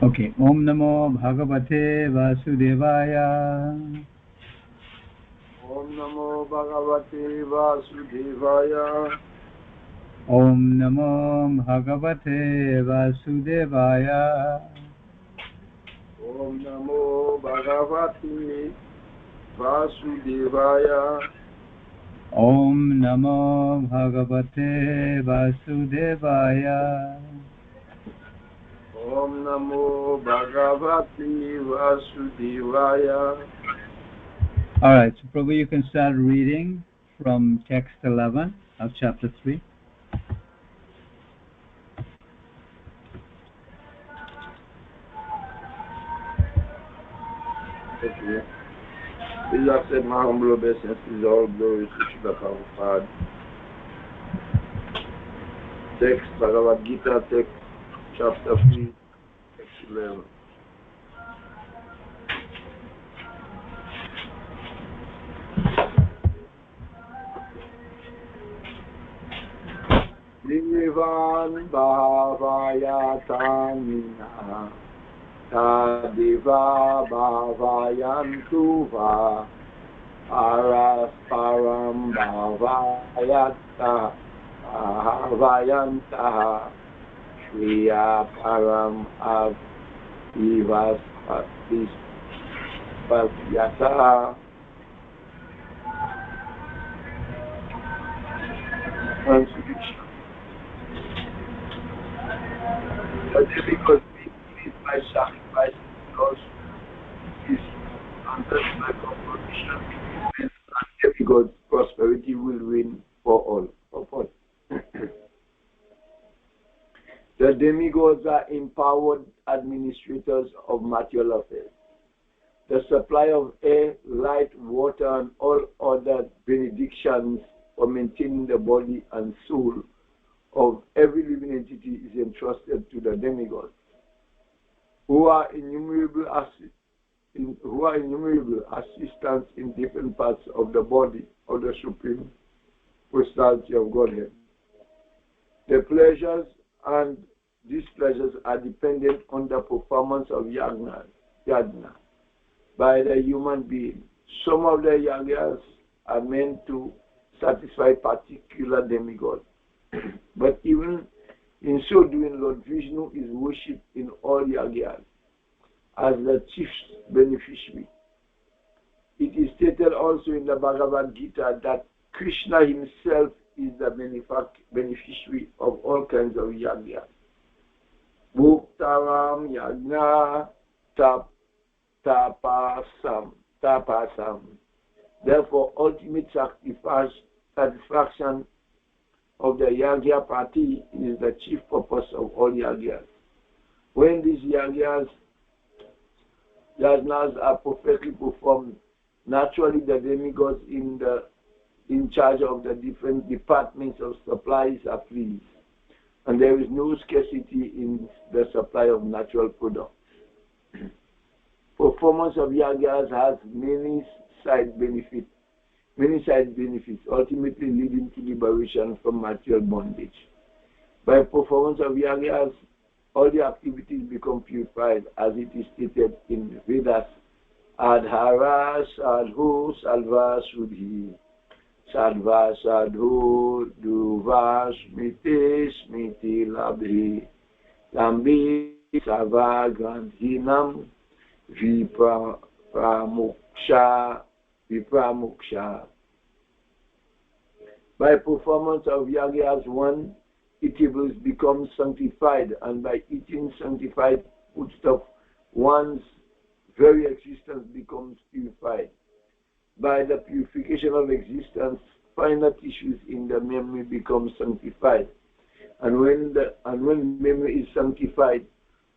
Okay. Om Namo Bhagavate Vasudevaya. Om Namo Bhagavate Vasudevaya. Om Namo Bhagavate Vasudevaya. Om Namo Bhagavate Vasudevaya. Om Namo Bhagavate Vasudevaya. Om Namo Bhagavate Vasudevaya. All right. So, Prabhu, you can start reading from text 11 of chapter 3. Okay. Please accept my humble obeisances, all glory to Srila Prabhupada. Text Bhagavad Gita, text chapter 3, text 11. Divan Bhavayatamina Tadiva Bhavayantu Va Parasparam Bhavayata Bhavayantaha Shriya Param Avivaspatyata. Translation. But because we live by sacrifice, because is under my competition between men and demigods, prosperity will win for all. The demigods are empowered administrators of material affairs. The supply of air, light, water, and all other benedictions for maintaining the body and soul of every living entity is entrusted to the demigods, who are innumerable assistants in different parts of the body of the Supreme Personality of Godhead. The pleasures and displeasures are dependent on the performance of yajna by the human being. Some of the yajnas are meant to satisfy particular demigods. But even in so doing, Lord Vishnu is worshipped in all yajnas as the chief beneficiary. It is stated also in the Bhagavad Gita that Krishna himself is the beneficiary of all kinds of yajnas. Bhuktaram yajna tapasam. Therefore, ultimate satisfaction of the yajna party is the chief purpose of all yajnas. When these yajnas are perfectly performed, naturally the demigods in charge of the different departments of supplies are pleased, and there is no scarcity in the supply of natural products. Performance of yajnas has many side benefits, ultimately leading to liberation from material bondage. By performance of yajnas, all the activities become purified, as it is stated in Vedas. Adhara sadhu salva sudhi, salva sadhu duva smiti labhi, lambi sava gandhinam vipramuksha. By performance of yajnas, one eatables become sanctified, and by eating sanctified foodstuff, one's very existence becomes purified. By the purification of existence, finer tissues in the memory become sanctified. And when memory is sanctified,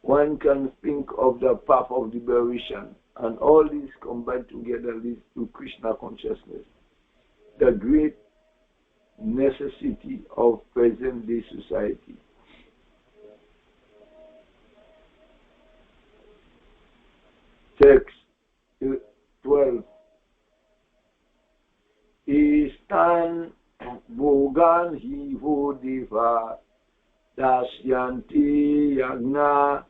one can think of the path of liberation. And all these combined together leads to Krishna consciousness, the great necessity of present-day society. Text 12. Istan Bogan Hivo Deva Dasyanti Yagna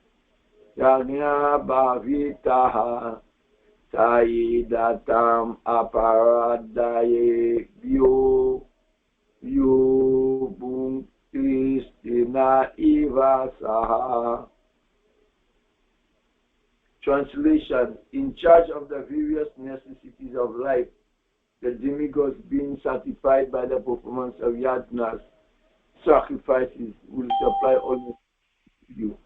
Yagna Bhavitaha Saidatam Aparadaye Vyo Yubung Kristina Ivasaha. Translation: in charge of the various necessities of life, the demigods being satisfied by the performance of yajnas, sacrifices, will supply all to you.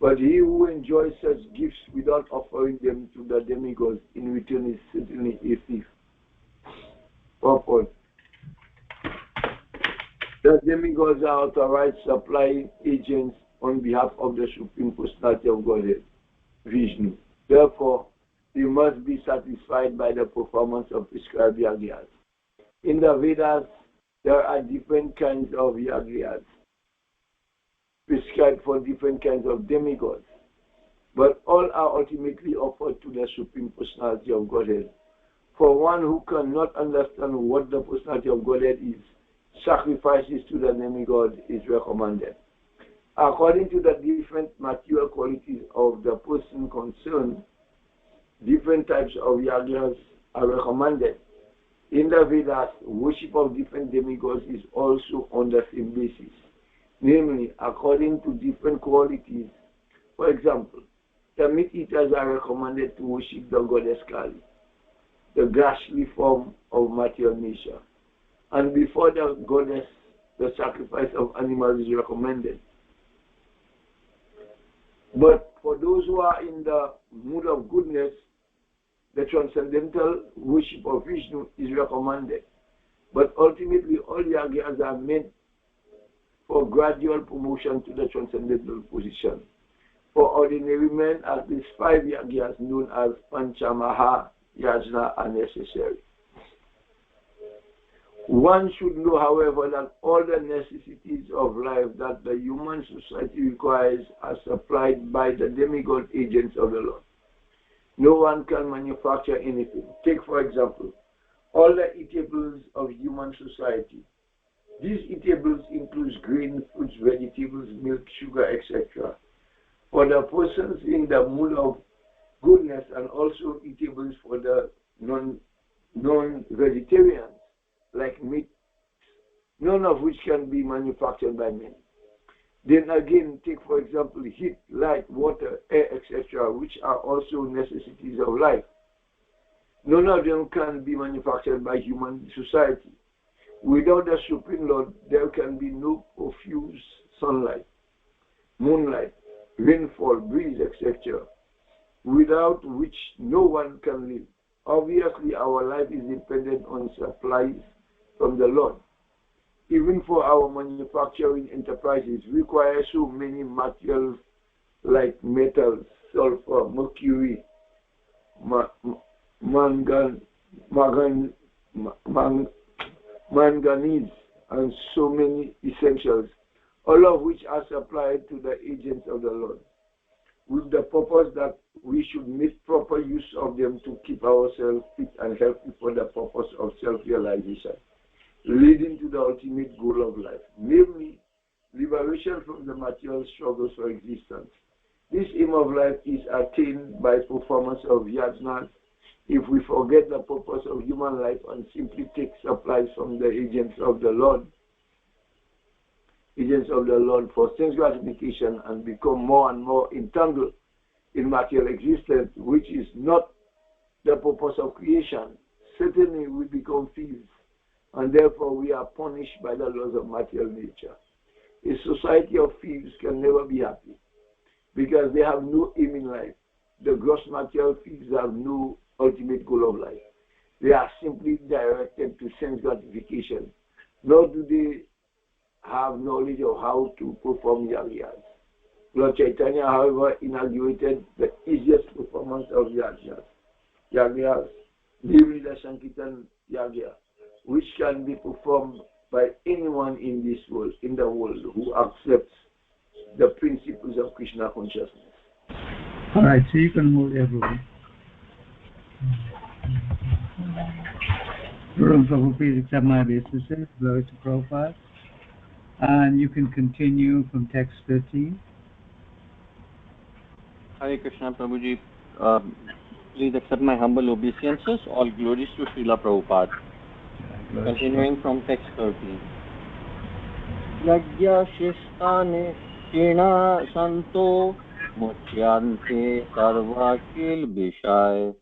But he who enjoys such gifts without offering them to the demigods in return is certainly a thief. Purpose: the demigods are authorized supplying agents on behalf of the Supreme Personality of Godhead, Vishnu. Therefore, they must be satisfied by the performance of prescribed yagyas. In the Vedas, there are different kinds of yagyas prescribed for different kinds of demigods, but all are ultimately offered to the Supreme Personality of Godhead. For one who cannot understand what the Personality of Godhead is, sacrifices to the demigod is recommended. According to the different material qualities of the person concerned, different types of yagyas are recommended. In the Vedas, worship of different demigods is also on the same basis, namely, according to different qualities. For example, the meat eaters are recommended to worship the goddess Kali, the ghastly form of material nature. And before the goddess, the sacrifice of animals is recommended. But for those who are in the mood of goodness, the transcendental worship of Vishnu is recommended. But ultimately, all yagyas are meant for gradual promotion to the transcendental position. For ordinary men, at least 5 yagyas known as Panchamaha Yajna are necessary. One should know, however, that all the necessities of life that the human society requires are supplied by the demigod agents of the Lord. No one can manufacture anything. Take, for example, all the eatables of human society. These eatables include grain, fruits, vegetables, milk, sugar, etc. For the persons in the mood of goodness, and also eatables for the non-vegetarians, like meat, none of which can be manufactured by men. Then again, take for example heat, light, water, air, etc., which are also necessities of life. None of them can be manufactured by human society. Without the Supreme Lord, there can be no profuse sunlight, moonlight, rainfall, breeze, etc., without which no one can live. Obviously, our life is dependent on supplies from the Lord. Even for our manufacturing enterprises, require so many materials like metals, sulfur, mercury, manganese, and so many essentials, all of which are supplied to the agents of the Lord, with the purpose that we should make proper use of them to keep ourselves fit and healthy for the purpose of self-realization, leading to the ultimate goal of life, namely liberation from the material struggles for existence. This aim of life is attained by performance of yajnas. If we forget the purpose of human life and simply take supplies from the agents of the Lord for sense gratification, and become more and more entangled in material existence, which is not the purpose of creation, certainly we become thieves, and therefore we are punished by the laws of material nature. A society of thieves can never be happy because they have no aim in life. The gross material thieves have no ultimate goal of life. They are simply directed to sense gratification, nor do they have knowledge of how to perform yagyas. Lord Chaitanya, however, inaugurated the easiest performance of yagyas, namely the Sankirtan yagya, which can be performed by anyone in this world, in the world, who accepts the principles of Krishna consciousness. All right, so you can hold everyone. Room Prabhu, please accept my obeisances. Glory to Prabhupada. And you can continue from text 13. Hare Krishna, Prabhuji. Please accept my humble obeisances. All glories to Srila Prabhupada. Continuing from text 13. Yajya Shishtane Shina Santo Muchyante Sarva Kil Bishai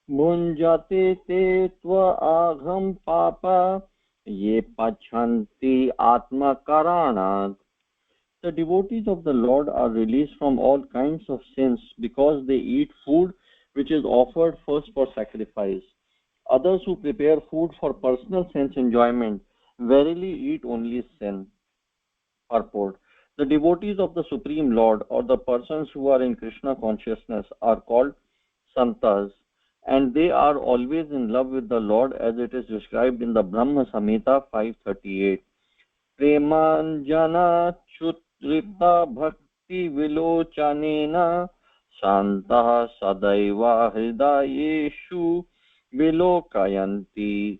Bhunjate Te Tva Agham Papa Ye Pachanti Atma Karanat. The devotees of the Lord are released from all kinds of sins because they eat food which is offered first for sacrifice. Others who prepare food for personal sense enjoyment verily eat only sin. Purport. The devotees of the Supreme Lord or the persons who are in Krishna consciousness are called Santas, and they are always in love with the Lord as it is described in the Brahma Samhita 538. Premanjana chutrita bhakti vilochanena Santah sadaiva hridayeshu vilokayanti.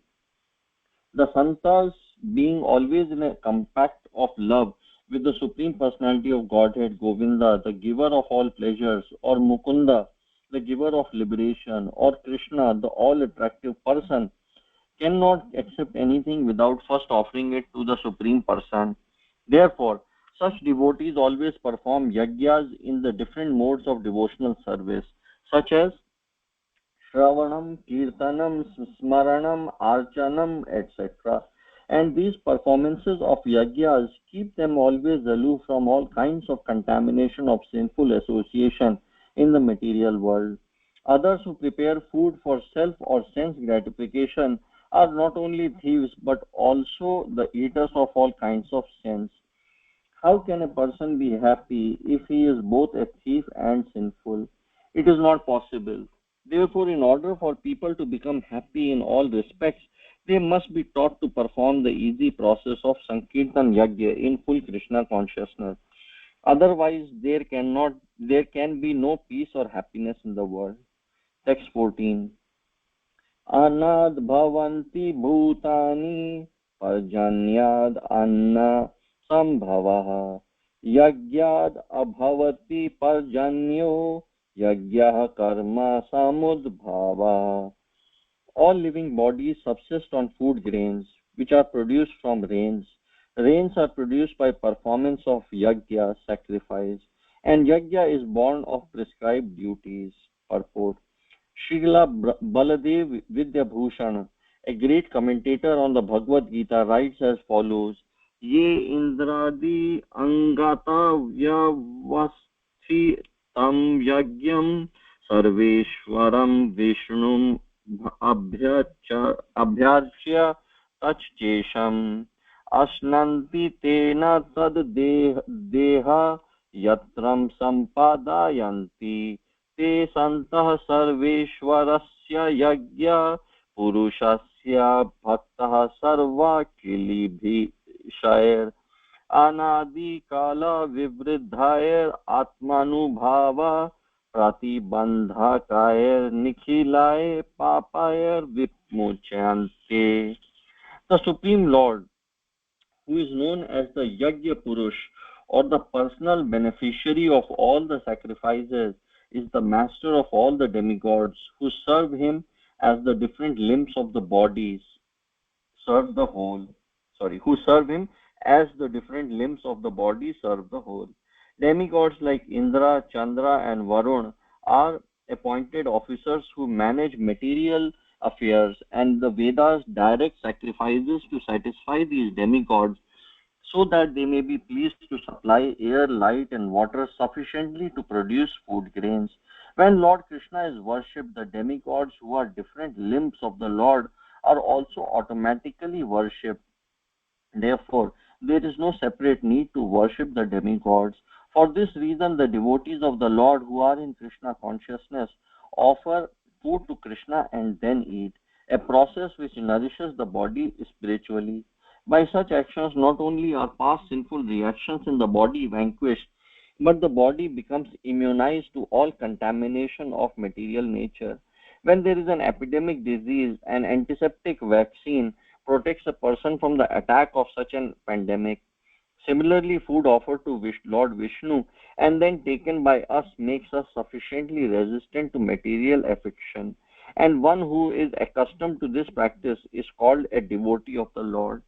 The Santas, being always in a compact of love with the Supreme Personality of Godhead, Govinda, the giver of all pleasures, or Mukunda, the giver of liberation, or Krishna, the all-attractive person, cannot accept anything without first offering it to the Supreme Person. Therefore, such devotees always perform yagyas in the different modes of devotional service, such as Shravanam, Kirtanam, Smaranam, Archanam, etc. And these performances of yagyas keep them always aloof from all kinds of contamination of sinful association in the material world. Others who prepare food for self or sense gratification are not only thieves but also the eaters of all kinds of sins. How can a person be happy if he is both a thief and sinful? It is not possible. Therefore, in order for people to become happy in all respects, they must be taught to perform the easy process of Sankirtan Yajna in full Krishna consciousness. Otherwise, there can be no peace or happiness in the world. Text 14. Anad bhavanti bhutani parjanyad anna sambhavah yagyad abhavati parjanyo yagyah karma samudbhava. All living bodies subsist on food grains which are produced from rains. Rains are produced by performance of yajna, sacrifice, and yajna is born of prescribed duties. Purport. Srila Baladev Vidyabhushan, a great commentator on the Bhagavad Gita, writes as follows: Ye Indradi Angata Vyavasti Tam Yagyam Sarveshwaram Vishnum Abhyarchya Tachchesham Ashnanti Tena Tad Deha Yatram Sampadayanti ते सन्तः सर्वेश्वरस्य यज्ञ पुरुषस्य भक्तः सर्वाखिलभिषयैर् अनादिकाल विवृद्धायर आत्मानुभाव प्रतिबंधकायर निखिलाय पापायर विमुच्यन्ते. The Supreme Lord, who is known as the Yajna Purush or the personal beneficiary of all the sacrifices, is the master of all the demigods who serve him as the different limbs of the bodies serve the whole. Who serve him as the different limbs of the body serve the whole. Demigods like Indra, Chandra, and Varun are appointed officers who manage material affairs, and the Vedas direct sacrifices to satisfy these demigods so that they may be pleased to supply air, light, and water sufficiently to produce food grains. When Lord Krishna is worshipped, the demigods who are different limbs of the Lord are also automatically worshipped. Therefore, there is no separate need to worship the demigods. For this reason, the devotees of the Lord who are in Krishna consciousness offer food to Krishna and then eat, a process which nourishes the body spiritually. By such actions, not only are past sinful reactions in the body vanquished, but the body becomes immunized to all contamination of material nature. When there is an epidemic disease, an antiseptic vaccine protects a person from the attack of such an pandemic. Similarly, food offered to Lord Vishnu and then taken by us makes us sufficiently resistant to material affection, and one who is accustomed to this practice is called a devotee of the Lord.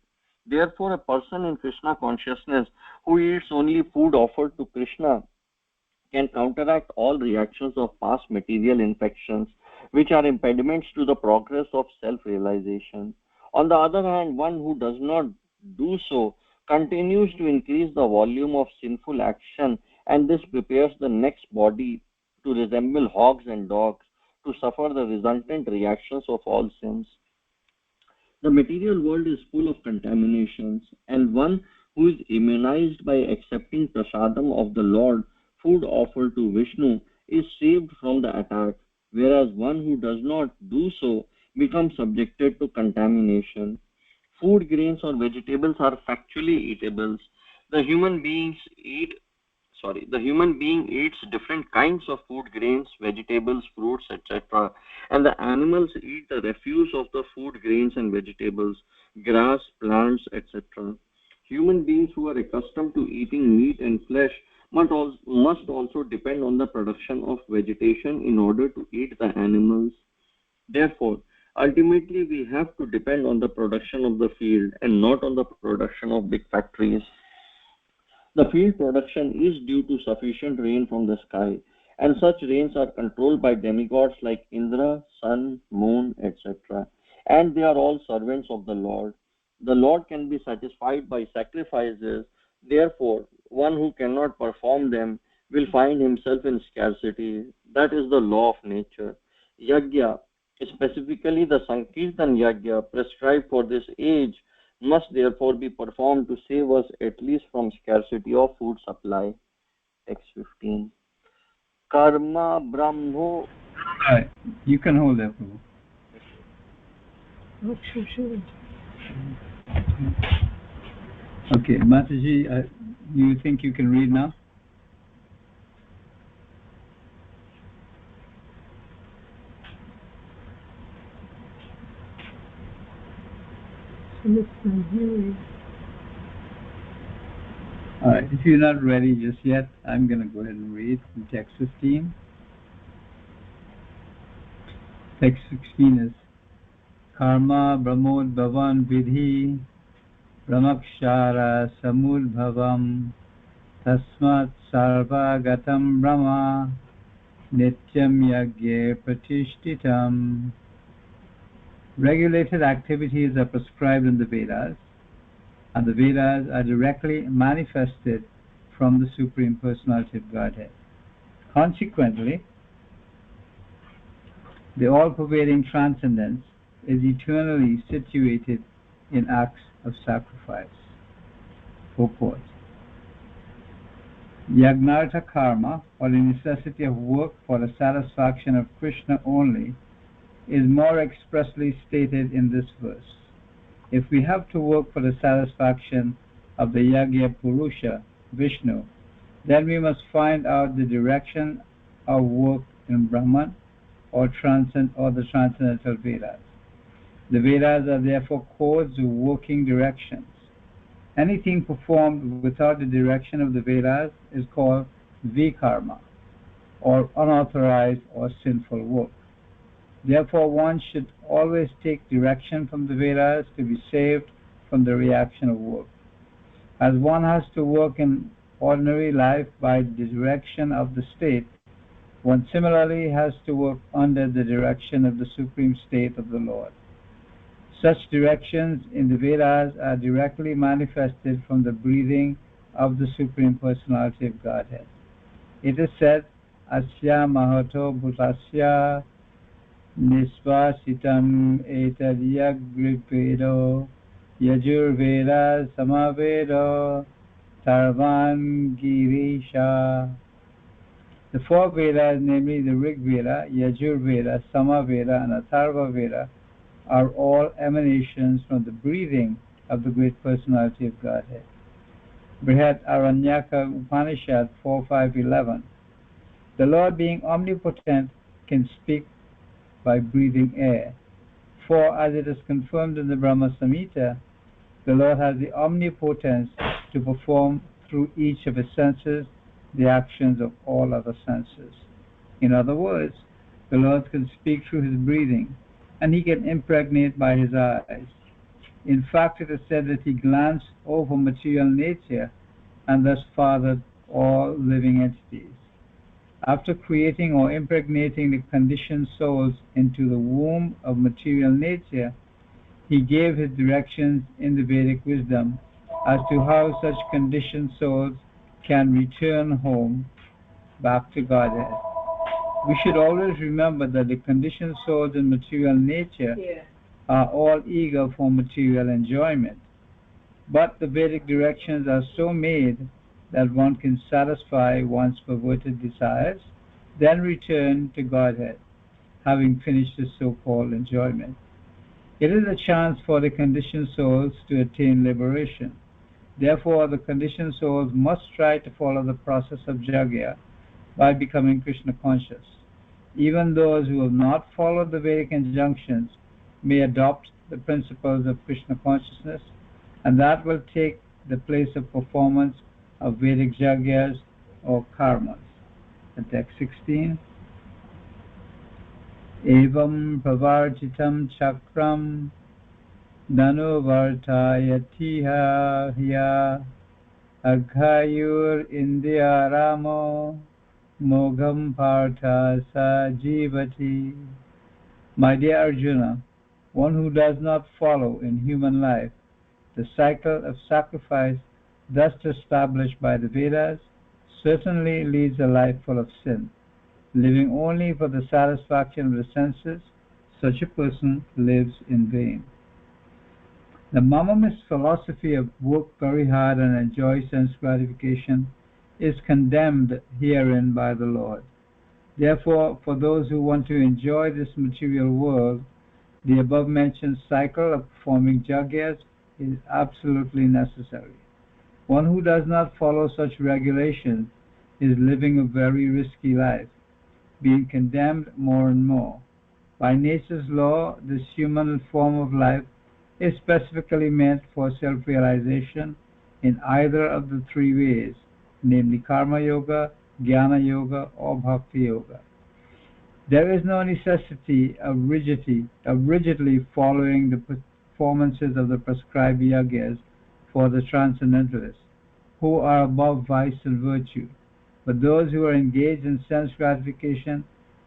Therefore, a person in Krishna consciousness who eats only food offered to Krishna can counteract all reactions of past material infections, which are impediments to the progress of self realization. On the other hand, one who does not do so continues to increase the volume of sinful action, and this prepares the next body to resemble hogs and dogs, to suffer the resultant reactions of all sins. The material world is full of contaminations, and one who is immunized by accepting prasadam of the Lord, food offered to Vishnu, is saved from the attack, whereas one who does not do so becomes subjected to contamination. Food, grains, or vegetables are factually eatables. The human beings eat the human being eats different kinds of food, grains, vegetables, fruits, etc. And the animals eat the refuse of the food, grains, and vegetables, grass, plants, etc. Human beings who are accustomed to eating meat and flesh must also depend on the production of vegetation in order to eat the animals. Therefore, ultimately we have to depend on the production of the field and not on the production of big factories. The field production is due to sufficient rain from the sky, and such rains are controlled by demigods like Indra, Sun, Moon, etc. And they are all servants of the Lord. The Lord can be satisfied by sacrifices, therefore, one who cannot perform them will find himself in scarcity. That is the law of nature. Yajna, specifically the Sankirtan Yajna prescribed for this age, must therefore be performed to save us at least from scarcity of food supply. Text 15. Karma Brahmo. Alright, you can hold that, Prabhu. Okay, Mataji, you think you can read now? Alright, if you're not ready just yet, I'm going to go ahead and read from text 15. Text 16 is Karma Brahmod Bhavan Vidhi Brahmakshara Samudbhavam Tasmat Sarvagatam Brahma Nityam Yagye Pratishtitam. Regulated activities are prescribed in the Vedas, and the Vedas are directly manifested from the Supreme Personality of Godhead. Consequently, the all-pervading transcendence is eternally situated in acts of sacrifice. Purport. Yagnartha karma, or the necessity of work for the satisfaction of Krishna only, is more expressly stated in this verse. If we have to work for the satisfaction of the Yagya Purusha, Vishnu, then we must find out the direction of work in Brahman or the transcendental Vedas. The Vedas are therefore codes of working directions. Anything performed without the direction of the Vedas is called vikarma, or unauthorized or sinful work. Therefore, one should always take direction from the Vedas to be saved from the reaction of work. As one has to work in ordinary life by the direction of the state, one similarly has to work under the direction of the supreme state of the Lord. Such directions in the Vedas are directly manifested from the breathing of the Supreme Personality of Godhead. It is said, Asya Mahato Bhutasya Nisvasitam Etadyagripedo Yajurveda Samavedo Tarvan Girisha. The four Vedas, namely the Rig Veda, Yajur Veda, Samaveda, and Atharva Veda, are all emanations from the breathing of the great personality of Godhead. Brihat Aranyaka Upanishad 4.5.11. The Lord, being omnipotent, can speak by breathing air. For, as it is confirmed in the Brahma Samhita, The Lord has the omnipotence to perform through each of his senses the actions of all other senses. In other words, the Lord can speak through his breathing, and he can impregnate by his eyes. In fact, it is said that he glanced over material nature and thus fathered all living entities. After creating or impregnating the conditioned souls into the womb of material nature, he gave his directions in the Vedic wisdom as to how such conditioned souls can return home back to Godhead. We should always remember that the conditioned souls in material nature are all eager for material enjoyment. But the Vedic directions are so made that one can satisfy one's perverted desires, then return to Godhead, having finished the so-called enjoyment. It is a chance for the conditioned souls to attain liberation. Therefore, the conditioned souls must try to follow the process of Jagya by becoming Krishna conscious. Even those who have not followed the Vedic injunctions may adopt the principles of Krishna consciousness, and that will take the place of performance of Vedic Jagyas or karmas. And text 16. Evam pravartitam chakram nanu vartayatiha hiya aghayur indriya ramo mogam partha sa jivati. My dear Arjuna, one who does not follow in human life the cycle of sacrifice thus established by the Vedas certainly leads a life full of sin. Living only for the satisfaction of the senses, such a person lives in vain. The Mamamist philosophy of work very hard and enjoy sense gratification is condemned herein by the Lord. Therefore, for those who want to enjoy this material world, the above-mentioned cycle of performing jagyas is absolutely necessary. One who does not follow such regulations is living a very risky life, being condemned more and more. By nature's law, this human form of life is specifically meant for self-realization in either of the three ways, namely Karma Yoga, Jnana Yoga, or Bhakti Yoga. There is no necessity of rigidly following the performances of the prescribed yagyas for the transcendentalists, who are above vice and virtue. But those who are engaged in sense gratification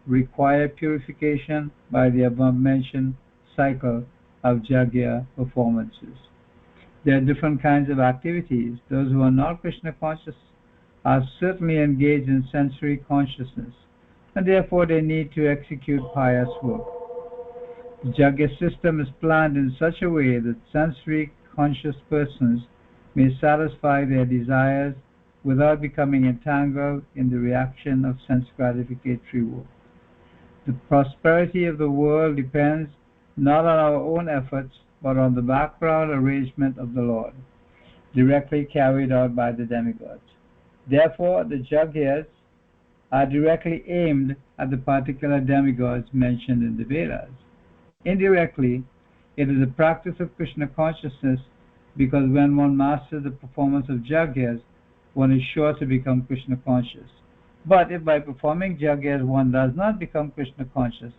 require purification by the above-mentioned cycle of Jagya performances. There are different kinds of activities. Those who are not Krishna conscious are certainly engaged in sensory consciousness, and therefore they need to execute pious work. The Jagya system is planned in such a way that sensory conscious persons may satisfy their desires without becoming entangled in the reaction of sense gratificatory work. The prosperity of the world depends not on our own efforts, but on the background arrangement of the Lord, directly carried out by the demigods. Therefore, the Jagyas are directly aimed at the particular demigods mentioned in the Vedas. Indirectly, it is a practice of Krishna consciousness, because when one masters the performance of Jagyas, one is sure to become Krishna conscious. But if by performing Jagyas one does not become Krishna conscious,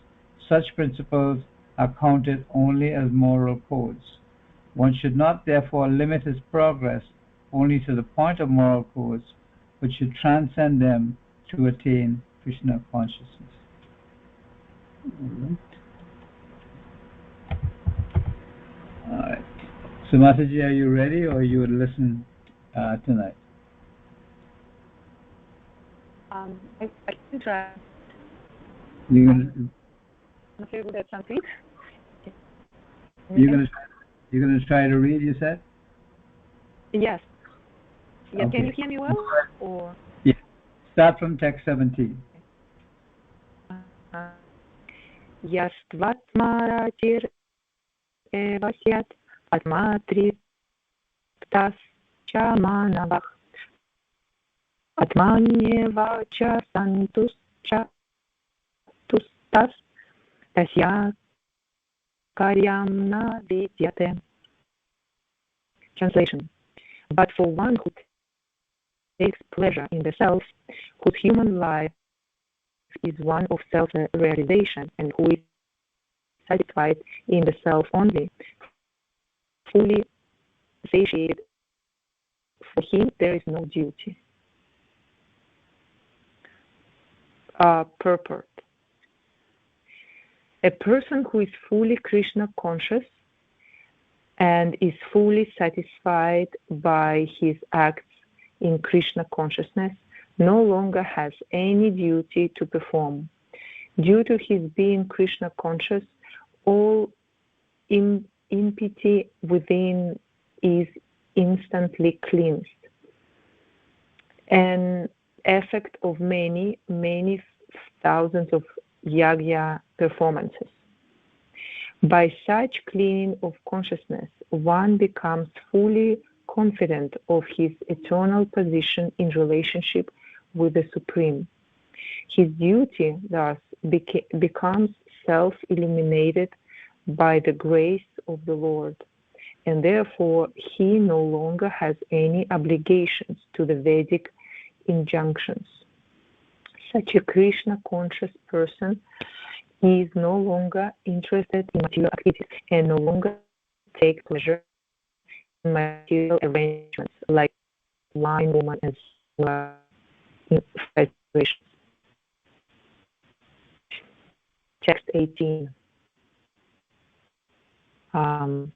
such principles are counted only as moral codes. One should not therefore limit his progress only to the point of moral codes, but should transcend them to attain Krishna consciousness. All right. So Mataji, are you ready, or you would listen tonight? I can try. You're gonna Good at Sanskrit. you're gonna try to read, you said? Yes. Yes. Okay. Can you hear me well? Or Yeah. Start from text 17. Yaštvatmaratir evasyat atmatriptas cha manavah atmanyeva cha santus cha tustas tasya karyam na vidyate. Translation. But for one who takes pleasure in the self, whose human life is one of self-realization, and who is satisfied in the self only, fully satiated, for him there is no duty. Purport. A person who is fully Krishna conscious and is fully satisfied by his acts in Krishna consciousness no longer has any duty to perform. Due to his being Krishna conscious, all impurity within is instantly cleansed. An effect of many thousands of yagya performances. By such cleaning of consciousness, one becomes fully confident of his eternal position in relationship with the Supreme. His duty thus becomes self-eliminated by the grace of the Lord, and therefore he no longer has any obligations to the Vedic injunctions. Such a Krishna-conscious person is no longer interested in material activities and no longer takes pleasure in material arrangements like wine, woman, and infatuation. Text 18. Can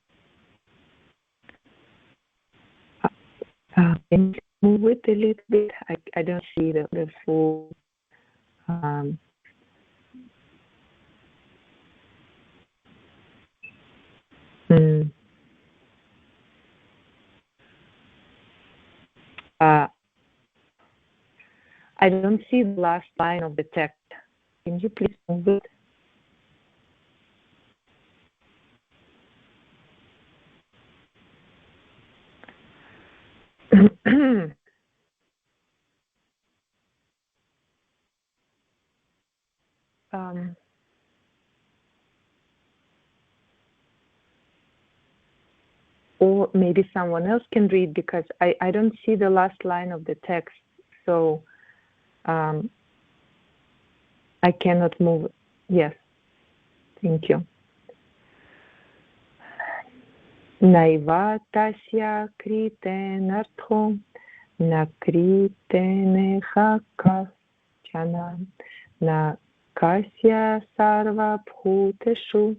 you move it a little bit? I don't see the full. I don't see the last line of the text. Can you please move it? Or maybe someone else can read, because I don't see the last line of the text, so I cannot move. Yes, thank you. Naiva tasya kritenartho na kriteneha kaschana na kasya sarva bhuteshu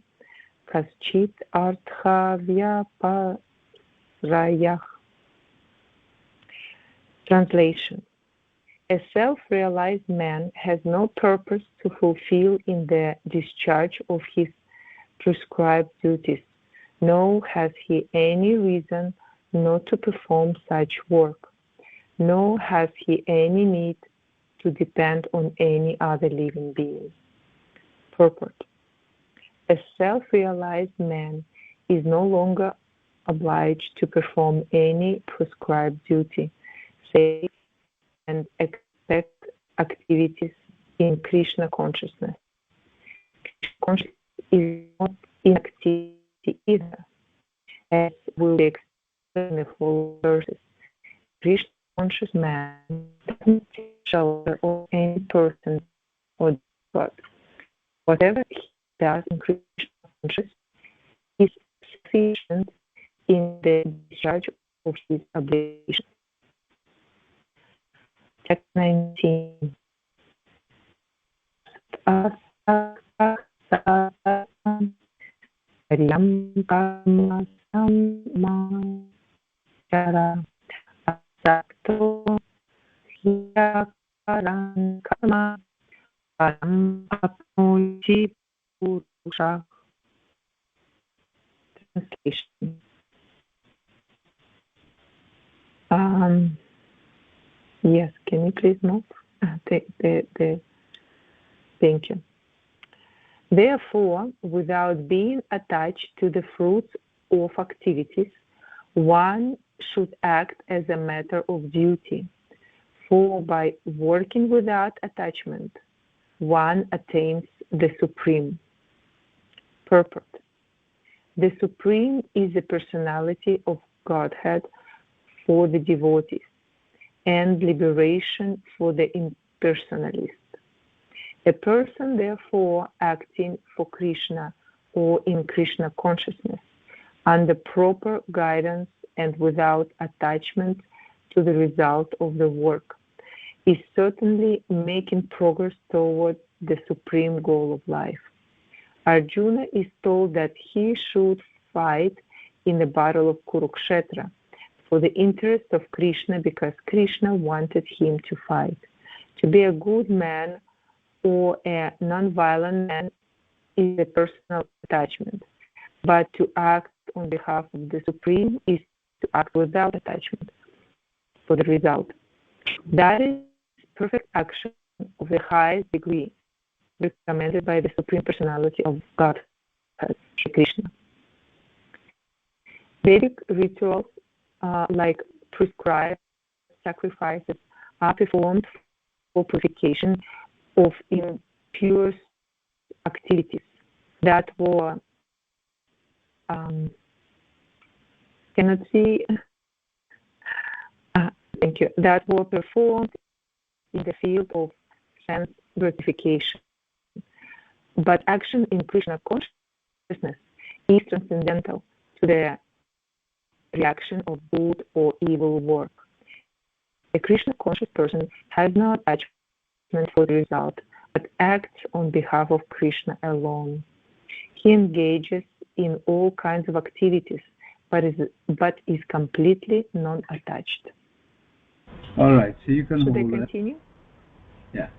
kaschit artha vyapasrayah. Translation. A self-realized man has no purpose to fulfill in the discharge of his prescribed duties, nor has he any reason not to perform such work, nor has he any need to depend on any other living being. Purport. A self-realized man is no longer obliged to perform any prescribed duty, save and expect activities in Krishna consciousness. Krishna consciousness is not inactivity either, as will be explained in the following verses. Krishna conscious man doesn't take shelter of any person or God. Whatever he does in Krishna consciousness is sufficient in the discharge of his obligation. Text 19. Translation. Yes, can you please move? Thank you. Therefore, without being attached to the fruits of activities, one should act as a matter of duty, for by working without attachment, one attains the Supreme. Purport. The Supreme is the personality of Godhead for the devotees, and liberation for the impersonalist. A person, therefore, acting for Krishna or in Krishna consciousness, under proper guidance and without attachment to the result of the work, is certainly making progress toward the supreme goal of life. Arjuna is told that he should fight in the battle of Kurukshetra for the interest of Krishna because Krishna wanted him to fight. To be a good man or a non-violent man is a personal attachment, but to act on behalf of the Supreme is to act without attachment for the result. That is perfect action of the highest degree, recommended by the Supreme Personality of God, Shri Krishna. Vedic rituals like prescribed sacrifices are performed for purification of impure activities that were that were performed in the field of sense gratification. But action in Krishna consciousness is transcendental to the reaction of good or evil work. A Krishna conscious person has no attachment for the result, but acts on behalf of Krishna alone. He engages in all kinds of activities, but is completely non-attached. All right, so you can Should hold I continue? Yeah,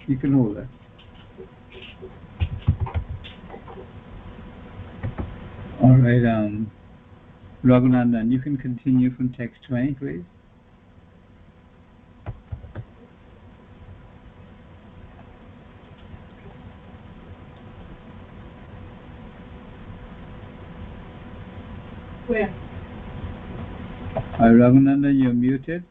you can hold it. All right, Raghunandan, you can continue from text 20, please. Where? Raghunandan, you're muted.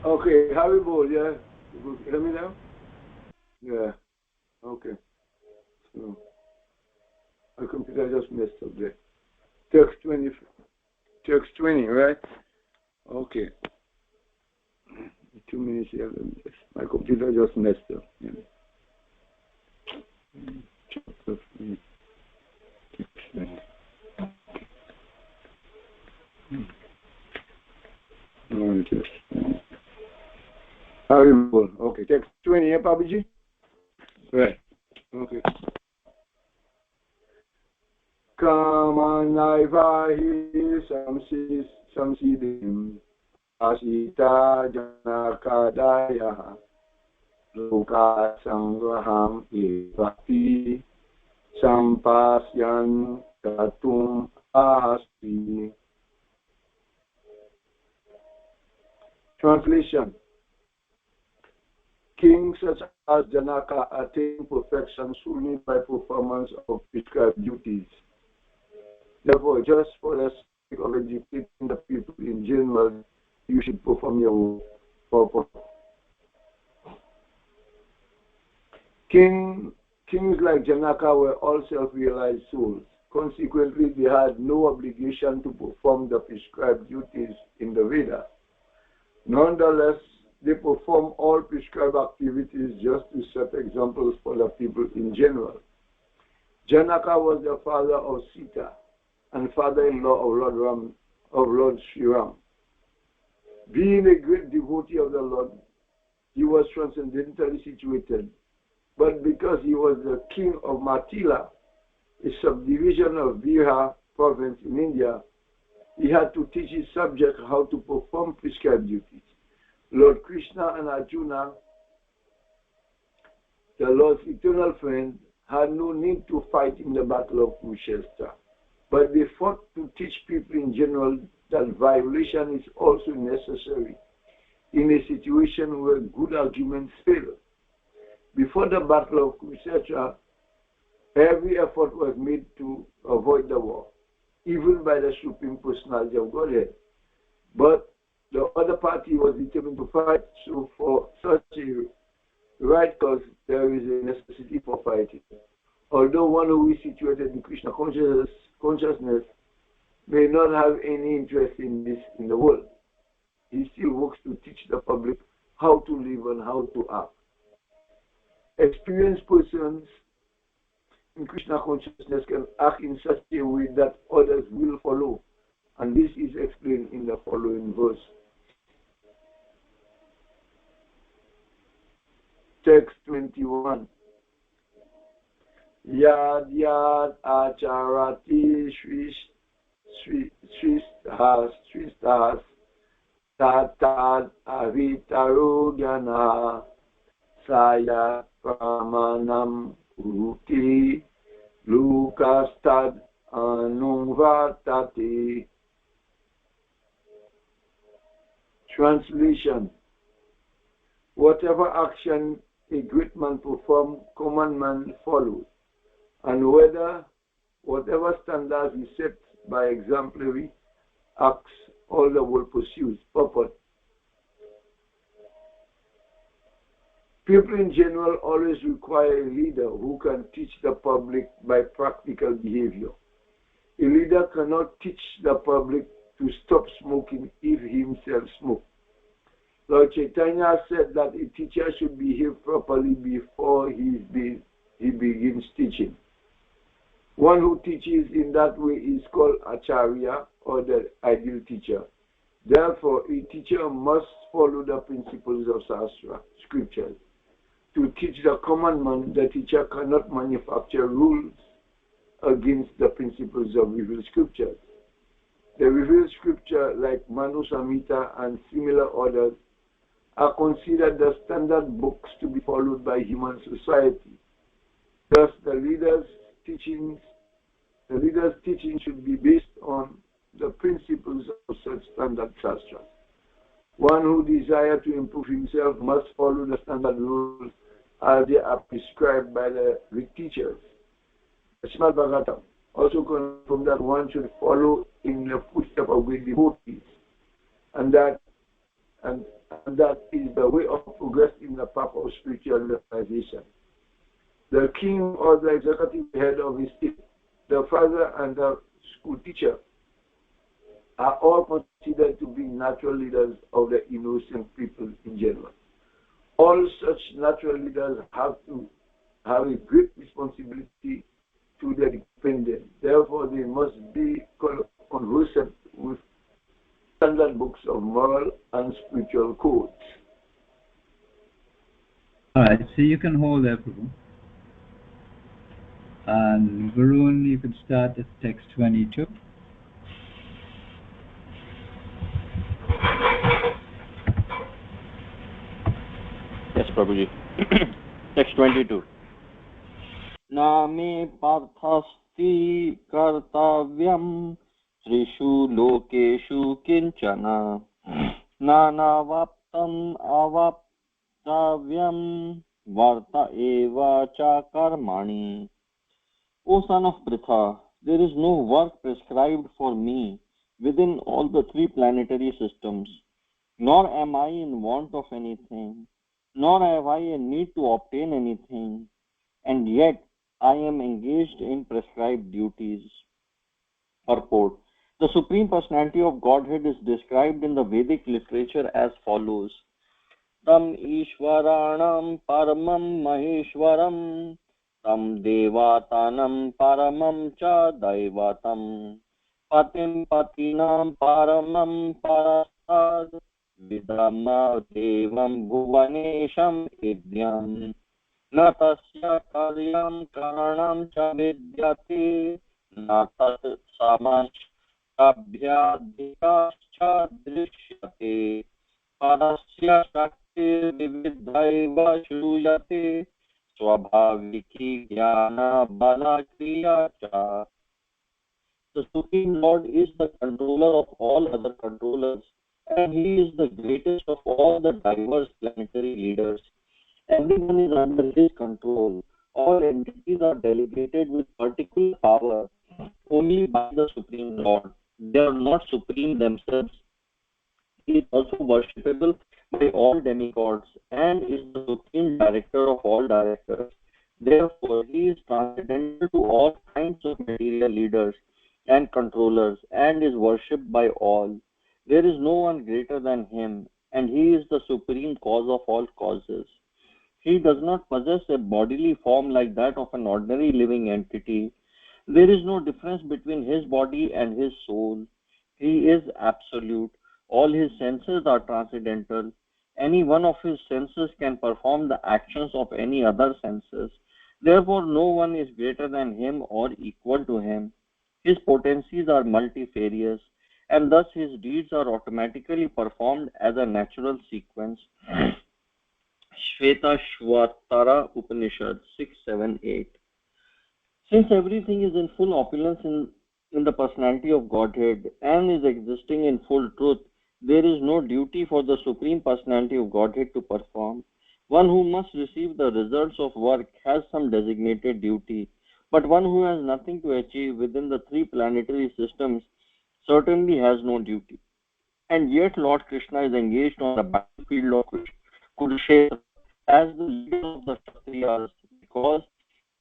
Okay, Haribol, yeah? You hear me now? Yeah. Okay. So, my computer just messed up there. Text 20, right? Okay. 2 minutes here. My computer just messed up. Yeah. Chapter 3. Text 20. No, just. Haribol. Okay, text 20, yeah, Papaji? Right. Okay. Kamanaivahi samsidim asita janakadaya loka sangraham evati sampasyan tatum asti. Translation. Kings such as Janaka attain perfection solely by performance of prescribed duties. Therefore, just for the sake of educating the people in general, you should perform your purpose. Kings like Janaka were all self-realized souls. Consequently, they had no obligation to perform the prescribed duties in the Vedas. Nonetheless, they perform all prescribed activities just to set examples for the people in general. Janaka was the father of Sita and father-in-law of Lord Sri Ram. Being a great devotee of the Lord, he was transcendentally situated. But because he was the king of Mathila, a subdivision of Bihar province in India, he had to teach his subjects how to perform prescribed duties. Lord Krishna and Arjuna, the Lord's eternal friend, had no need to fight in the battle of Kurukshetra, but they fought to teach people in general that violation is also necessary in a situation where good arguments fail. Before the battle of Kurukshetra, every effort was made to avoid the war, even by the Supreme Personality of Godhead. But the other party was determined to fight, so for such a right cause there is a necessity for fighting. Although one who is situated in Krishna consciousness may not have any interest in this in the world, he still works to teach the public how to live and how to act. Experienced persons in Krishna consciousness can act in such a way that others will follow, and this is explained in the following verse. Text 21. Yad yad acharati shristahas tatad avitaru jnana saya pramanam uti lukastad anuvatati. Translation: whatever action a great man performs, common man follows, and whatever standards he sets by exemplary acts, all the world pursues. Purport: people in general always require a leader who can teach the public by practical behavior. A leader cannot teach the public to stop smoking if he himself smokes. Lord Chaitanya said that a teacher should behave properly before he begins teaching. One who teaches in that way is called Acharya, or the ideal teacher. Therefore, a teacher must follow the principles of Shastra, scriptures. To teach the common man, the teacher cannot manufacture rules against the principles of revealed scriptures. The revealed scripture, like Manu Samhita and similar others, are considered the standard books to be followed by human society. Thus, the leader's teaching should be based on the principles of such standard shastras. One who desires to improve himself must follow the standard rules as they are prescribed by the Greek teachers. The Srimad Bhagavatam also confirms that one should follow in the footsteps of great devotees, and that is the way of progress in the path of spiritual realization. The king or the executive head of his state, the father and the school teacher are all considered to be natural leaders of the innocent people in general. All such natural leaders have to have a great responsibility to their dependents. Therefore, they must be conversant with standard books of moral and spiritual codes. Alright, so you can hold there, Prabhu. And Varun, you can start at text 22. Yes, Prabhuji. Text 22. Name parthasti kartavyam trishu lokeshu kinchana nanavaptam avaptavyam varta eva cha karmani. O son of Pritha, there is no work prescribed for me within all the three planetary systems, nor am I in want of anything, nor have I a need to obtain anything, and yet I am engaged in prescribed duties. Purport: the Supreme Personality of Godhead is described in the Vedic literature as follows: Tam Ishwaranam Paramam Maheshwaram Tam Devatanam Paramam Cha Daivatam Patim Patinam Paramam Parastad Vidama Devam Bhuvanesham Idyam Na tasya karyam karanam cha vidyate na tat samanshtabhyadhikascha drishyate parasya shaktir vividhaiva shruyate swabhaviki jnana bala kriya cha. The Supreme Lord is the controller of all other controllers, and He is the greatest of all the diverse planetary leaders. Everyone is under His control. All entities are delegated with particular power only by the Supreme Lord. They are not supreme themselves. He is also worshipable by all demigods and is the supreme director of all directors. Therefore, he is transcendental to all kinds of material leaders and controllers and is worshipped by all. There is no one greater than him, and he is the supreme cause of all causes. He does not possess a bodily form like that of an ordinary living entity. There is no difference between his body and his soul. He is absolute. All his senses are transcendental. Any one of his senses can perform the actions of any other senses. Therefore, no one is greater than him or equal to him. His potencies are multifarious, and thus his deeds are automatically performed as a natural sequence. Shvetashvatara Upanishad 678. Since everything is in full opulence in the personality of Godhead and is existing in full truth, there is no duty for the Supreme Personality of Godhead to perform. One who must receive the results of work has some designated duty, but one who has nothing to achieve within the three planetary systems certainly has no duty. And yet Lord Krishna is engaged on the battlefield of Kurukshetra as the leader of the Kshatriyas because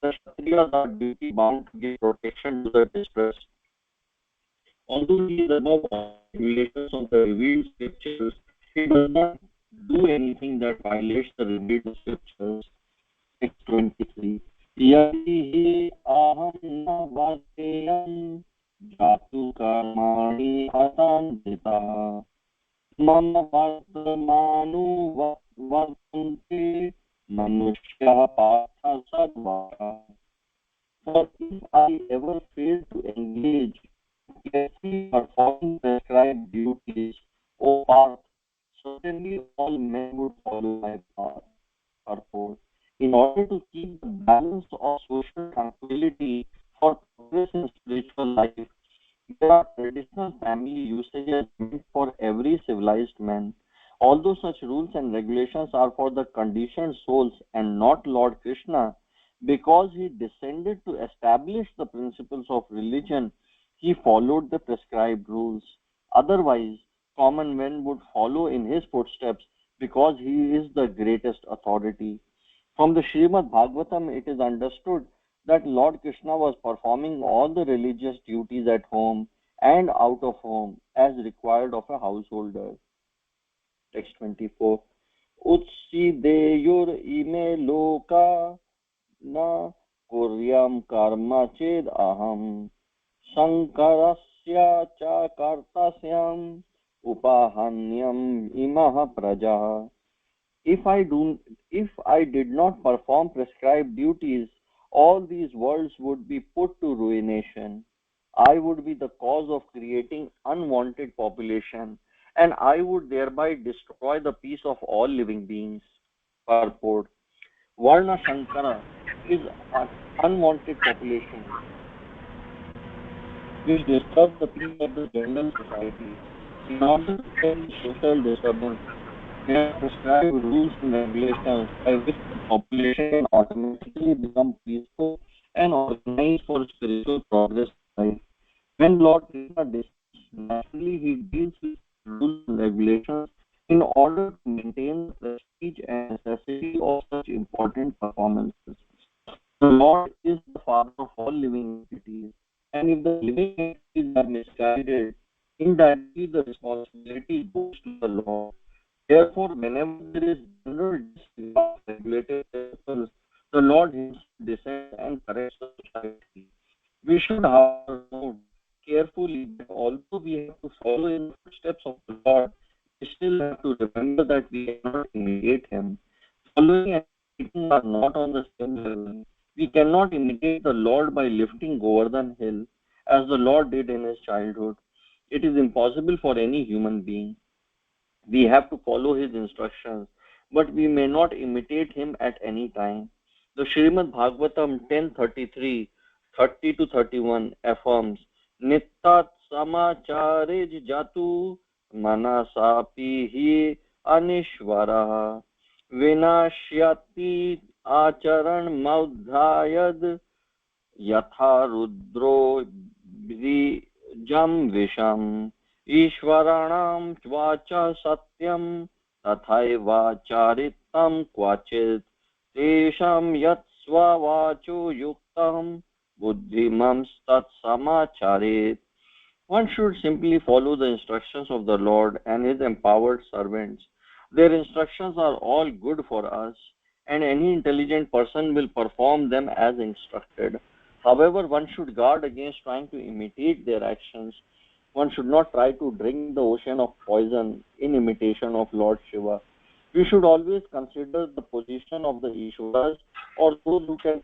the Kshatriyas are duty bound to give protection to the distressed. Although he is above all regulations of the revealed scriptures, he does not do anything that violates the revealed scriptures. 623. Yadi hi aham na varteyam jatu karmani asandita मम वर्तते manushya partha sadvara. For if I ever fail to engage carefully performing prescribed duties, O Parth, certainly all men would follow my path. Purport. In order to keep the balance of social tranquility for progress in spiritual life, there are traditional family usages meant for every civilized man. Although such rules and regulations are for the conditioned souls and not Lord Krishna, because he descended to establish the principles of religion, he followed the prescribed rules. Otherwise, common men would follow in his footsteps because he is the greatest authority. From the Srimad Bhagavatam, it is understood that Lord Krishna was performing all the religious duties at home and out of home as required of a householder. Text 24. Utsideyur ime loka na kuryam karma ched aham sankarasya cha kartasyam upahanyam imah praja. If I did not perform prescribed duties, all these worlds would be put to ruination. I would be the cause of creating unwanted population, and I would thereby destroy the peace of all living beings. Purport. Varna Shankara is an unwanted population which disturbs the peace of the general society. In order to end social disturbance, there are prescribed rules and regulations by which the population can automatically become peaceful and organized for spiritual progress in life. When Lord Krishna descends, naturally he deals with rules and regulations in order to maintain the prestige and necessity of such important performances. The Lord is the father of all living entities, and if the living entities are misguided, indirectly the responsibility goes to the Lord. Therefore, whenever there is general disregard of regulated principles, the Lord Himself descends and corrects the society. We should, however, note carefully that although we have to follow in the footsteps of the Lord, we still have to remember that we cannot imitate Him. Following and imitating are not on the same level. We cannot imitate the Lord by lifting Govardhan Hill, as the Lord did in His childhood. It is impossible for any human being. We have to follow his instructions, but we may not imitate him at any time. The Srimad Bhagavatam 10:33, 30 to 31 affirms, Nittat samacharej jatu manasapi hi anishvara vinashyati acharan maudhayad यथा रुद्रो बीजं विषम् ईश्वराणां watch सत्यं तथैव चारितं क्वचित् तेषां यत् स्ववाचो युक्तं बुद्धिमंस्तत्समाचरेत्. One should simply follow the instructions of the Lord and his empowered servants. Their instructions are all good for us, and any intelligent person will perform them as instructed. However, one should guard against trying to imitate their actions. One should not try to drink the ocean of poison in imitation of Lord Shiva. We should always consider the position of the Ishwaras, or those who can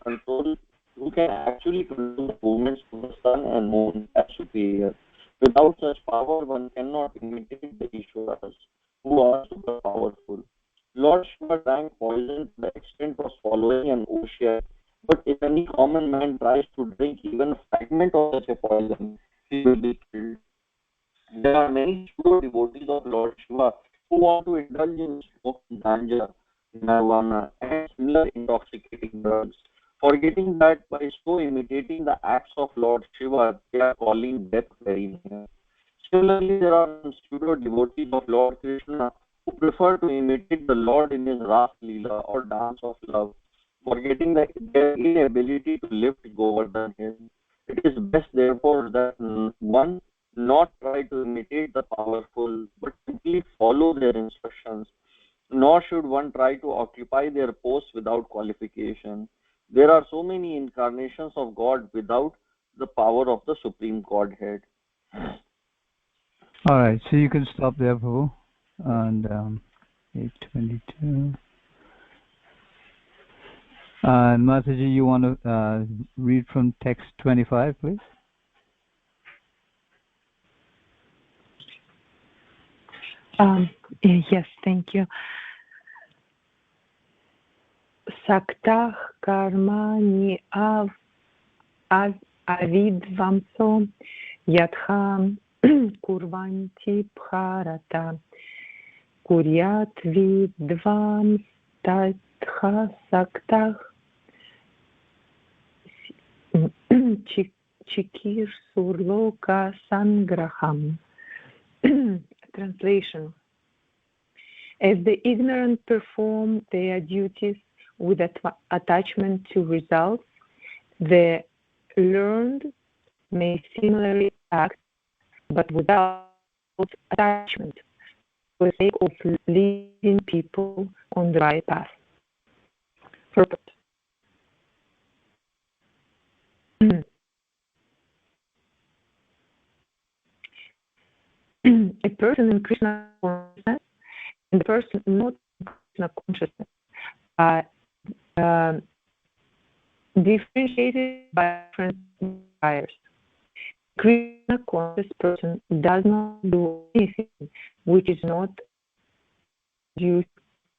actually control the movements of the sun and moon, as superior. Without such power, one cannot imitate the Ishwaras, who are super powerful. Lord Shiva drank poison to the extent of swallowing an ocean, but if any common man tries to drink even a fragment of such a poison, he will be killed. There are many pure devotees of Lord Shiva who want to indulge in smoking ganja, nirvana, and similar intoxicating drugs, forgetting that by so imitating the acts of Lord Shiva, they are calling death very near. Similarly, there are some pseudo devotees of Lord Krishna who prefer to imitate the Lord in his Ras Leela or dance of love, forgetting that their inability to lift Govardhan hill. It is best, therefore, that one not try to imitate the powerful, but simply follow their instructions. Nor should one try to occupy their posts without qualification. There are so many incarnations of God without the power of the Supreme Godhead. All right, so you can stop there, Prabhu. And 822. And Mataji, you want to read from text 25, please? Yes, thank you. Saktah karmani avidvamso yatha kurvanti bharata kuryat vidvam tatha saktah chikir surloka sangraham. Translation. As the ignorant perform their duties with attachment to results, the learned may similarly act, but without attachment, for the sake of leading people on the right path. Purpose. A person in Krishna consciousness and the person not in Krishna consciousness are differentiated by different desires. Krishna conscious person does not do anything which is not due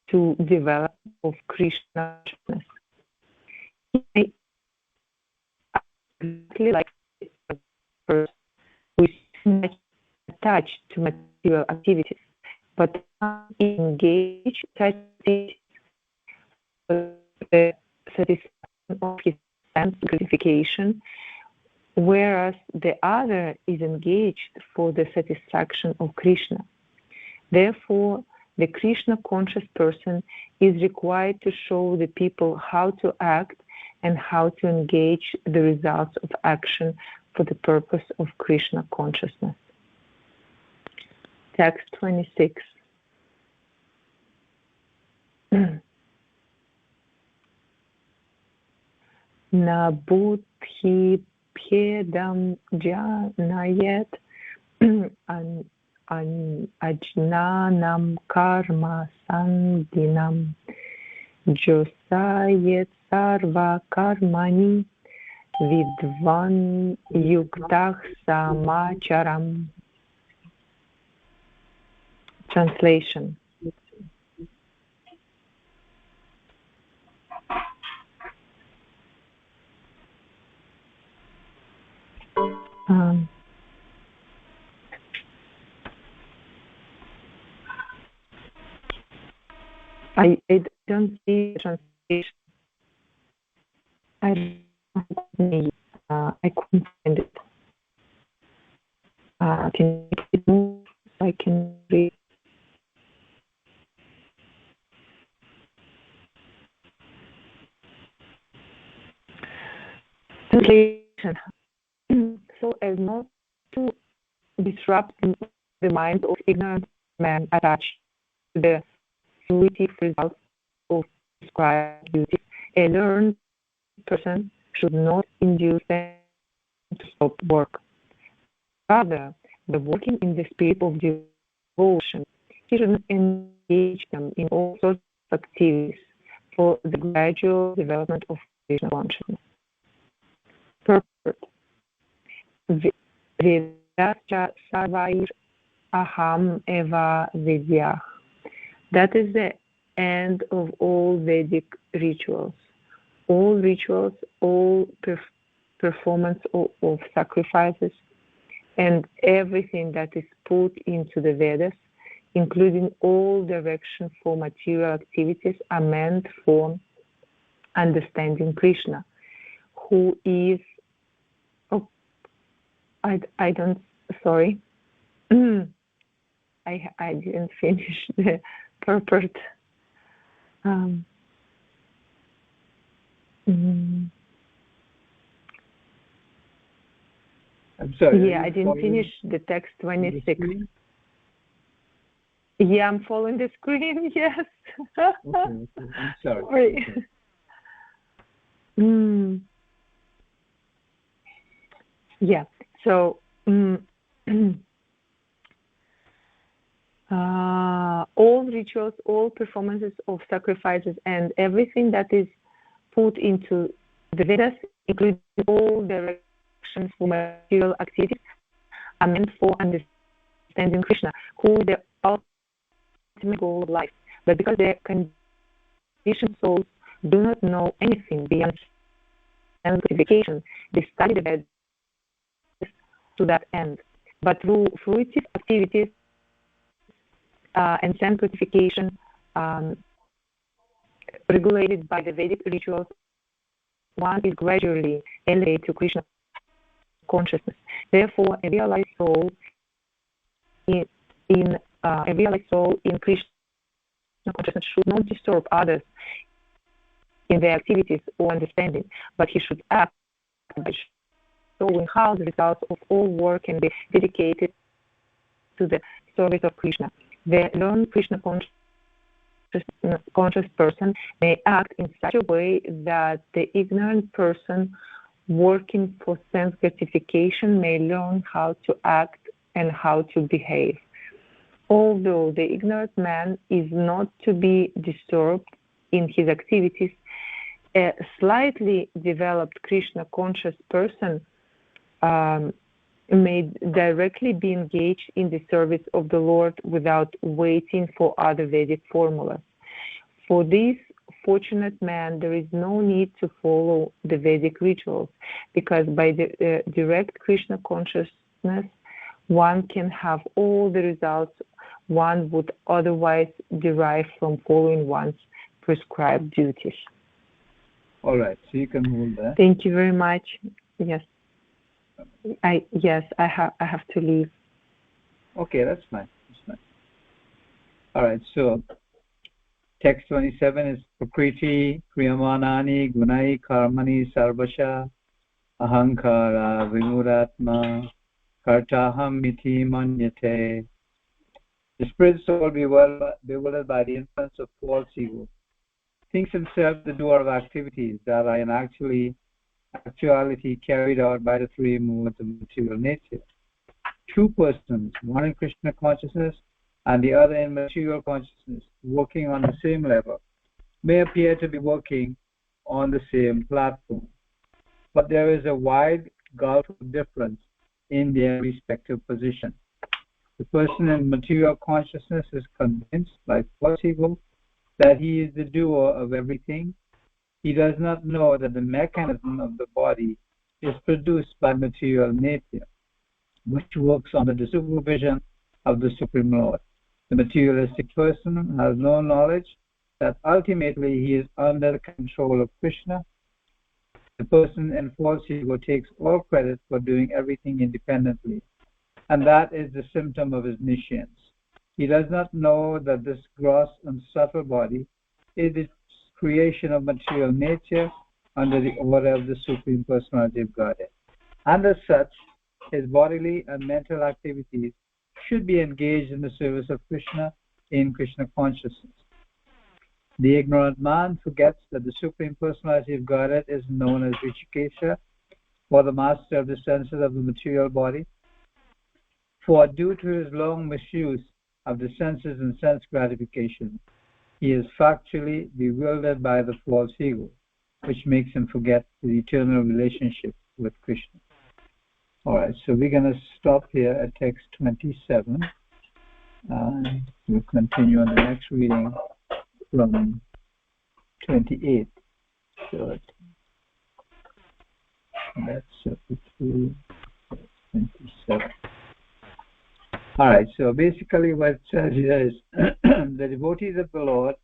to development of Krishna consciousness. He may act exactly like a person who is attached to material activities, but engage such activities for the satisfaction of his sense gratification, whereas the other is engaged for the satisfaction of Krishna. Therefore, the Krishna conscious person is required to show the people how to act and how to engage the results of action for the purpose of Krishna consciousness. Text 26. Na buddhi bhedam janayet ajnanam karma sanghinam josayet sarva karmani vidvan yuktah samacharam. Translation. I don't see the translation. I couldn't find it. Can you move so I can read? Translation. So as not to disrupt the mind of ignorant man attached to the fruitive results of prescribed duties, a learned person should not induce them to stop work. Rather, by working in the spirit of devotion, he should engage them in all sorts of activities for the gradual development of Krishna consciousness. Purport. Vedascha sarvair aham eva vidyah. That is the end of all Vedic rituals. All rituals, all performance of sacrifices, and everything that is put into the Vedas, including all direction for material activities, are meant for understanding Krishna, who is, I don't, sorry, I didn't finish the purport. I'm sorry. Yeah, I didn't finish the text 26. Yeah, I'm following the screen, yes. Okay. I'm sorry. Yeah, so all rituals, all performances of sacrifices, and everything that is put into the Vedas, including all directions for material activities, are meant for understanding Krishna, who is the ultimate goal of life. But because their conditioned souls do not know anything beyond sanctification, they study the Vedas to that end. But through fruitive activities and sanctification regulated by the Vedic rituals, one is gradually elevated to Krishna consciousness. Therefore, a realized soul in Krishna consciousness should not disturb others in their activities or understanding, but he should act by showing how the results of all work can be dedicated to the service of Krishna. The learned Krishna conscious person may act in such a way that the ignorant person working for sense gratification may learn how to act and how to behave. Although the ignorant man is not to be disturbed in his activities, a slightly developed Krishna conscious person may directly be engaged in the service of the Lord without waiting for other Vedic formulas. For this fortunate man, there is no need to follow the Vedic rituals, because by the direct Krishna consciousness, one can have all the results one would otherwise derive from following one's prescribed duties. All right, so you can hold that. Thank you very much. Yes. I have to leave. Okay, that's fine. All right, so text 27 is Prakriti Kriyamanani Gunai Karmani Sarvasha Ahankara Vimuratma Kartaham Miti Manyate. The spirit soul bewildered by the influence of false ego thinks himself the doer of activities that are in actuality carried out by the three modes of material nature. Two persons, one in Krishna consciousness and the other in material consciousness, working on the same level, may appear to be working on the same platform, but there is a wide gulf of difference in their respective position. The person in material consciousness is convinced by false ego that he is the doer of everything. He does not know that the mechanism of the body is produced by material nature, which works under the supervision of the Supreme Lord. The materialistic person has no knowledge that ultimately he is under the control of Krishna. The person in false ego takes all credit for doing everything independently, and that is the symptom of his nescience. He does not know that this gross and subtle body is the creation of material nature under the order of the Supreme Personality of Godhead. And as such, his bodily and mental activities should be engaged in the service of Krishna in Krishna consciousness. The ignorant man forgets that the Supreme Personality of Godhead is known as Rishikesha, or the master of the senses of the material body. For due to his long misuse of the senses and sense gratification, he is factually bewildered by the false ego, which makes him forget the eternal relationship with Krishna. Alright, so we're going to stop here at text 27. We'll continue on the next reading from 28. So that's chapter 2, 27. Alright, so basically what it says here is the devotees of the Lord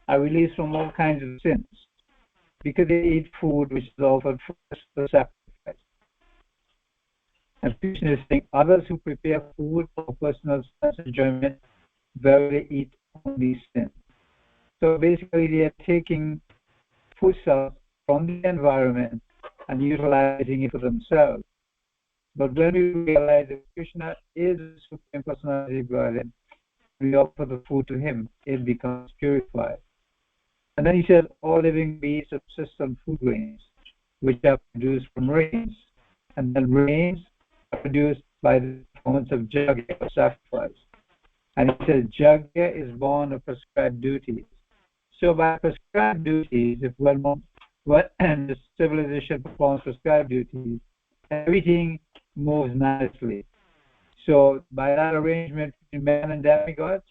are released from all kinds of sins because they eat food which is offered for sacrifice. And Krishna is saying, others who prepare food for personal sense enjoyment verily eat only sin. So basically they are taking food stuff from the environment and utilizing it for themselves. But when we realize that Krishna is the Supreme Personality of Godhead, we offer the food to him, it becomes purified. And then he says, all living beings subsist on food grains, which are produced from rains. And then rains are produced by the performance of yajna, or sacrifice. And he says, yajna is born of prescribed duties. So by prescribed duties, if when the civilization performs prescribed duties, everything moves nicely. So by that arrangement between man and demigods,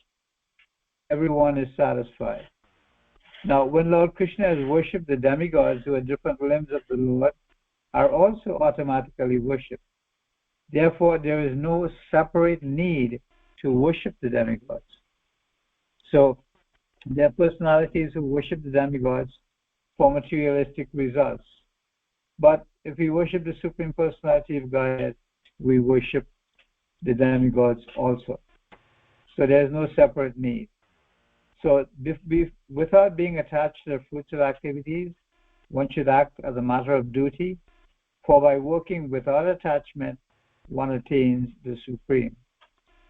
everyone is satisfied. Now, when Lord Krishna is worshipped, the demigods who are different limbs of the Lord are also automatically worshipped. Therefore, there is no separate need to worship the demigods. So, there are personalities who worship the demigods for materialistic results. But if we worship the Supreme Personality of Godhead, we worship the demigods also. So there is no separate need. So without being attached to the fruits of activities, one should act as a matter of duty, for by working without attachment, one attains the Supreme.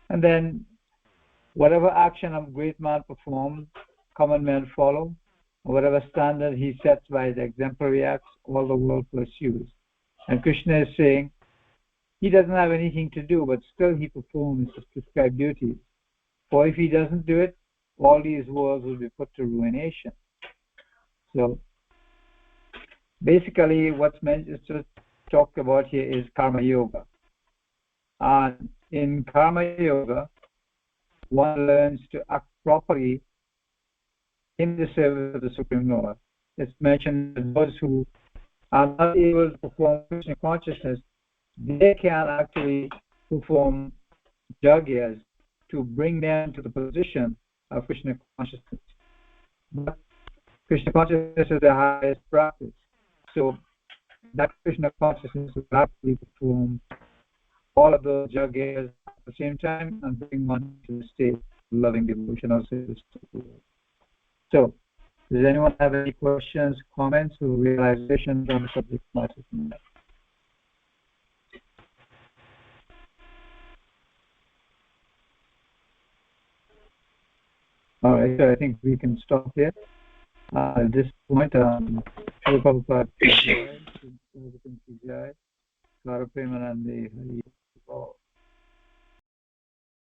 And then whatever action a great man performs, common men follow. Whatever standard he sets by his exemplary acts, all the world pursues. And Krishna is saying, he doesn't have anything to do, but still he performs his prescribed duties. For if he doesn't do it, all these worlds will be put to ruination. So, basically, what's meant to talk about here is karma yoga. And in karma yoga, one learns to act properly in the service of the Supreme Lord. It's mentioned that those who are not able to perform Krishna consciousness, they can actually perform yagyas to bring them to the position of Krishna consciousness. But Krishna consciousness is the highest practice. So that Krishna consciousness will actually perform all of those yagyas at the same time and bring one to the state of loving devotion or service to the Lord. So, does anyone have any questions, comments, or realizations on the subject matter? All right, so I think we can stop here. At this point, Srila Prabhupada Jai, Prema Nandi Hari.